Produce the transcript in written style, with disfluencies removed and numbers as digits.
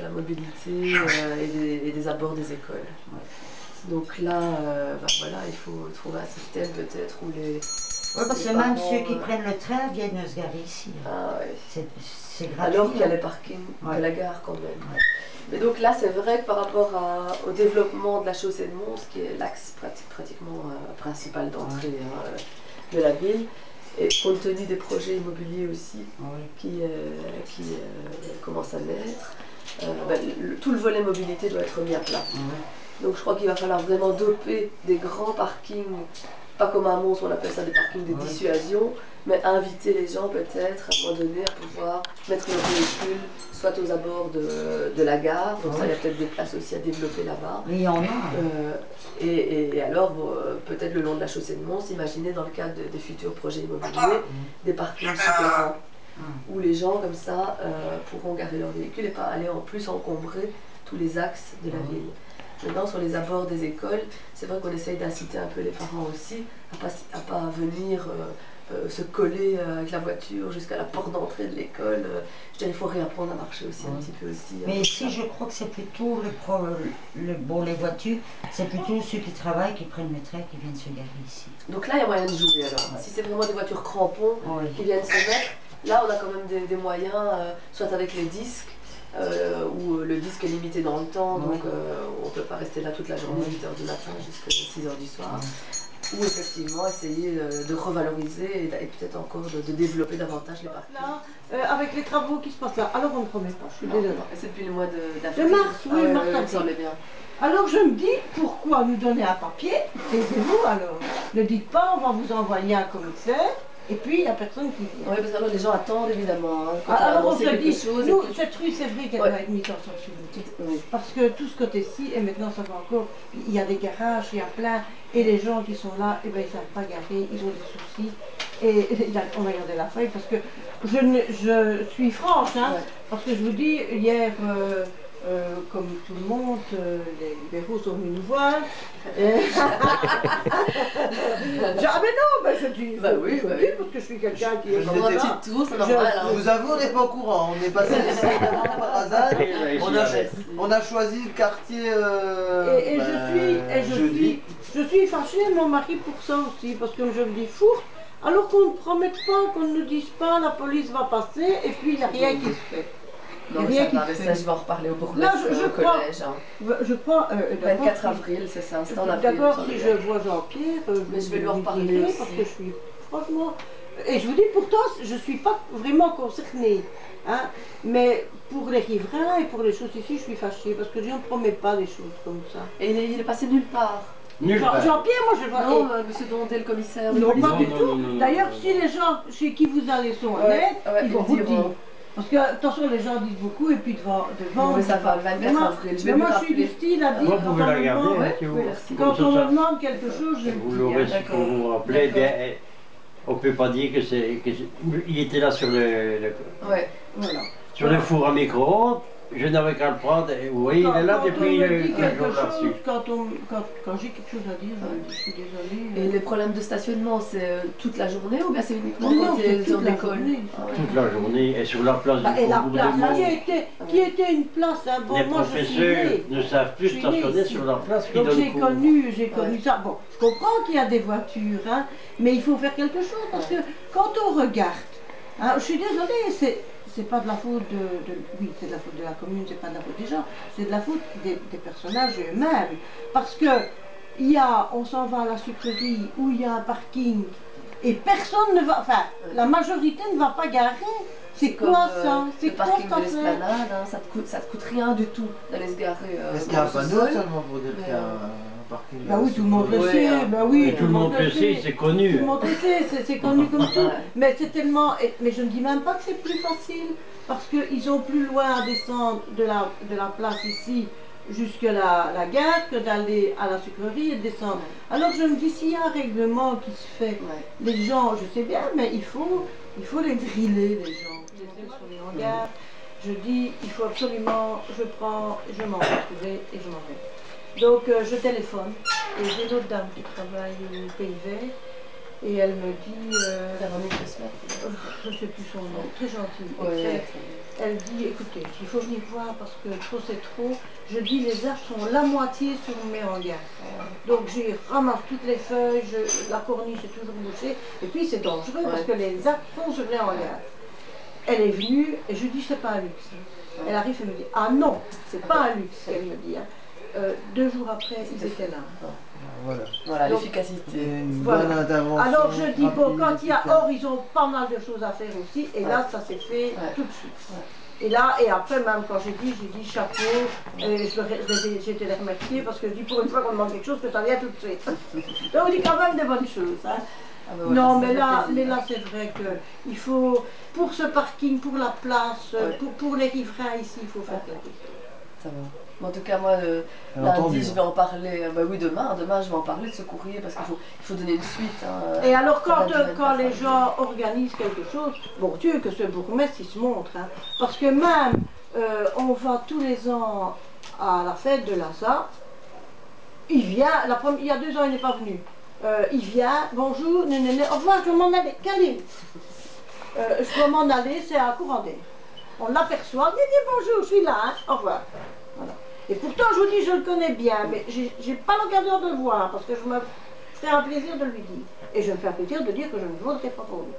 la mobilité et des abords des écoles. Donc là, voilà, il faut trouver un système peut-être où les... Oui, parce que même ceux qui prennent le train viennent se garer ici. Ah, oui. C'est gratuit. Alors qu'il y a les parkings de la gare quand même. Mais donc là, c'est vrai que par rapport au développement de la chaussée de Mons, qui est l'axe pratiquement principal d'entrée de la ville, et compte tenu des projets immobiliers aussi qui commencent à naître, tout le volet mobilité doit être mis à plat. Donc je crois qu'il va falloir vraiment doper des grands parkings, pas comme à Mons, on appelle ça des parkings de dissuasion, mais inviter les gens peut-être à un moment donné à pouvoir mettre leur véhicule soit aux abords de la gare, donc ça il y a peut-être des places aussi à développer là-bas. Mais il y en a. Et alors peut-être le long de la chaussée de Mons, imaginez dans le cadre des futurs projets immobiliers, des parkings souterrains, où les gens comme ça pourront garer leur véhicule et pas aller en plus encombrer tous les axes de la ville. Maintenant, sur les abords des écoles, c'est vrai qu'on essaye d'inciter un peu les parents aussi à pas venir se coller avec la voiture jusqu'à la porte d'entrée de l'école. Je dirais, il faut réapprendre à marcher aussi un petit peu aussi. Mais ici, je crois que c'est plutôt les voitures, c'est plutôt ceux qui travaillent, qui prennent le train, qui viennent se garer ici. Donc là, il y a moyen de jouer alors. Si c'est vraiment des voitures crampons qui viennent se mettre, là, on a quand même des moyens, soit avec les disques, où le disque est limité dans le temps, donc on ne peut pas rester là toute la journée, 8 h du matin jusqu'à 6 h du soir. Ou effectivement essayer de revaloriser et peut-être encore de développer davantage les parcs. Là, avec les travaux qui se passent là, alors on ne promet pas, je suis désolée. C'est depuis le mois d'avril. De mars, oui, mars ça me semblait bien. Alors je me dis, pourquoi nous donner un papier? Taisez-vous alors. Ne dites pas, on va vous envoyer un commissaire. Et puis, il n'y a personne qui vient. Oui, parce que alors, les gens attendent évidemment. Quand alors, on se dit, chose, nous, cette rue, c'est vrai qu'elle doit être mise en sensibilité. Parce que tout ce côté-ci, et maintenant ça va encore, il y a des garages, il y a plein, et les gens qui sont là, eh ben, ils ne savent pas garer, ils ont des soucis. Et on a gardé la feuille parce que je suis franche, hein, parce que je vous dis, hier, comme tout le monde, les libéraux sont venus nous voir. Ah mais non, ben je dis, oui, parce que je suis quelqu'un qui est comme ça. Je vous avoue, on n'est pas au courant. On est passé ici par hasard. On a choisi le quartier. Je suis fâchée, mon mari, pour ça aussi, parce que je me dis fou. Alors qu'on ne promette pas, qu'on ne nous dise pas, la police va passer, et puis il n'y a rien qui se fait. Non, ça je vais en reparler au bourgmestre au collège. Je crois... 24 avril, c'est ça, c'est en avril. D'accord, si je vois Jean-Pierre, mais je vais lui en reparler aussi. Parce que je suis, franchement... Et je vous dis, pourtant, je ne suis pas vraiment concernée. Hein, mais pour les riverains et pour les choses ici, je suis fâchée, parce que je ne promets pas des choses comme ça. Et il est passé nulle part. Jean-Pierre, moi je vois... Non, monsieur Dondé, le commissaire. Non, pas du tout. D'ailleurs, si les gens chez qui vous allez sont honnêtes, ils vont vous le dire. Parce que, attention, les gens disent beaucoup, et puis devant... mais ça va, le 24 avril, je vais moi, je suis du style à dire, quand on me demande quelque chose, je vous l'aurez si vous vous rappelez, bien, on ne peut pas dire que c'est... Il était là sur sur le four à micro-ondes. Je n'avais qu'à le prendre, et oui, il est là depuis un jour là-dessus. Quand j'ai quelque chose à dire, je suis désolée. Et les problèmes de stationnement, c'est toute la journée ou bien c'est uniquement quand les heures d'école? Toute la journée, et sur la place du et la place qui était une place, hein, bon, les moi professeurs ne savent plus stationner sur leur place. Donc j'ai connu ça. Bon, je comprends qu'il y a des voitures, hein, mais il faut faire quelque chose, parce que quand on regarde, hein, je suis désolée, c'est pas de la faute oui, c'est de la faute de la commune, c'est pas de la faute des gens, c'est de la faute des personnages eux-mêmes. Parce que on s'en va à la sucrerie où il y a un parking et personne ne va, enfin, la majorité ne va pas garer. C'est quoi ça? C'est quoi ça? Le parking de l'esplanade, hein, ça te coûte rien du tout d'aller se garer. Est-ce qu'il y a un panneau seulement pour dire qu'il y a un parking? Bah oui, tout le monde le sait, bah oui. Tout le monde le sait, c'est connu. Tout le monde le sait, c'est connu comme tout. Mais c'est tellement... Mais je ne dis même pas que c'est plus facile, parce qu'ils ont plus loin à descendre de la place ici jusqu'à la gare que d'aller à la sucrerie et descendre. Alors je me dis, s'il y a un règlement qui se fait, les gens, je sais bien, mais il faut les driller, les gens. Sur les hangars, je dis, il faut absolument, je m'en vais, et je m'en vais. Donc je téléphone, et j'ai d'autres dames qui travaillent au Pays Vert, Et elle me dit, Véronique de Smet. je ne sais plus son nom, très gentille. Ouais. Elle dit, écoutez, il faut venir voir parce que trop c'est trop. Je dis, les arbres sont la moitié sur mes hangars. Donc j'y ramasse toutes les feuilles, la corniche est toujours bouchée. Et puis c'est dangereux parce que les arbres sont sur les hangars. Elle est venue et je lui dis, c'est pas un luxe. Elle arrive et me dit, ah non, c'est pas un luxe, elle me dit. 2 jours après, ils étaient là. Voilà. L'efficacité. Une Voilà. bonne intervention. Alors je dis, bon, rapide, quand il y a efficace. or, ils ont pas mal de choses à faire aussi. Et là, ça s'est fait tout de suite. Ouais. Et là, et après, même quand j'ai dit chapeau, j'étais les remercier parce que je dis pour une fois qu'on demande quelque chose, que ça vient tout de suite. Donc on dit quand même des bonnes choses. Hein. Ah ben voilà, Non, ça mais fait là, plaisir. c'est vrai qu'il faut, pour ce parking, pour la place, pour les riverains ici, il faut faire quelque chose. Ça va. Mais en tout cas, moi, lundi, je vais en parler. Bah oui, demain je vais en parler de ce courrier parce qu'il faut donner une suite. Hein. Et alors, quand Ça les gens organisent quelque chose, bon Dieu, que ce bourgmestre, il se montre. Hein, parce que même, on va tous les ans à la fête de Lhasa, il vient, il y a 2 ans, il n'est pas venu. Il vient, bonjour, nénéné, au revoir, je vais m'en aller, Caline. Je dois m'en aller, c'est à Courandais. On l'aperçoit, il dit bonjour, je suis là, hein, au revoir. Voilà. Et pourtant, je vous dis, je le connais bien, mais j'ai pas l'occasion de le voir, parce que je me ferai un plaisir de lui dire. Et je me fais un plaisir de dire que je ne voterai pas pour lui.